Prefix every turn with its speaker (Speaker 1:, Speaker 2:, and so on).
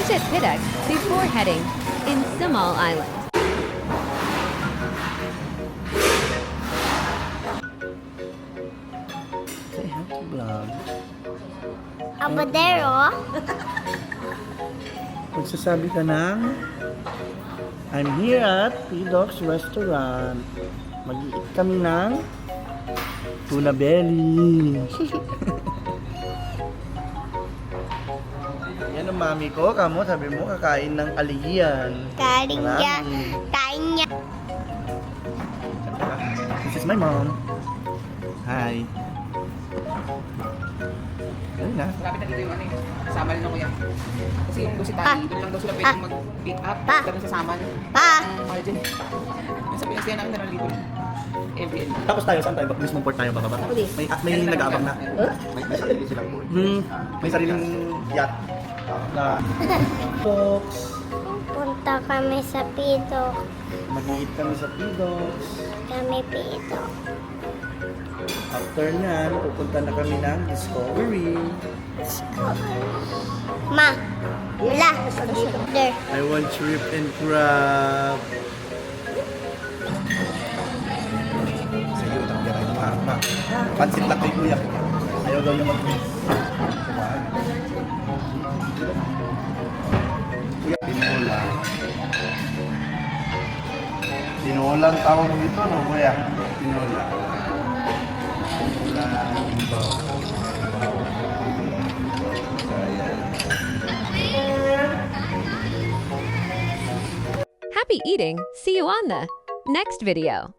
Speaker 1: Visit Pidux before heading in Samal Island.
Speaker 2: Say hi to vlog.
Speaker 3: Abadero.
Speaker 2: Magsasabi ka ng I'm here at P-Doc's Restaurant. Mag-iit kami ng tuna belly. Yan ang mami ko. Kamo, sabi mo, kakain ng aliyan.
Speaker 3: Kain niya.
Speaker 2: Marami.
Speaker 3: Kain niya.
Speaker 2: This is my mom. Hi. Ayun na.
Speaker 4: Malapit na dito yung ano eh. Samal na kuya. Kasi yung doon si Tani, doon lang daw sila pwede mag-pick up. Tapos sa Samal. Margin. Nasa Pinas kaya namin nalito. MPL.
Speaker 2: Tapos tayo, saan tayo? Mismong port tayo bababa? May nag-aabang na. May sarili silang port. May sariling yacht. Na Docs.
Speaker 3: Punta kami sa Pidok.
Speaker 2: Mag-iit kami sa P-Docs.
Speaker 3: Kami Pidok.
Speaker 2: After nyan, pupunta na kami ng Discovery.
Speaker 3: Ma. Wala. There.
Speaker 2: I want shrimp and crab. Sige, utang yan ay ma. Pansit lang kay kuya. Ayaw daw yung mag-mix. Kuya, tinola. Tinola ang tawag mo dito, no kuya? Tinola.
Speaker 1: Happy eating! See you on the next video.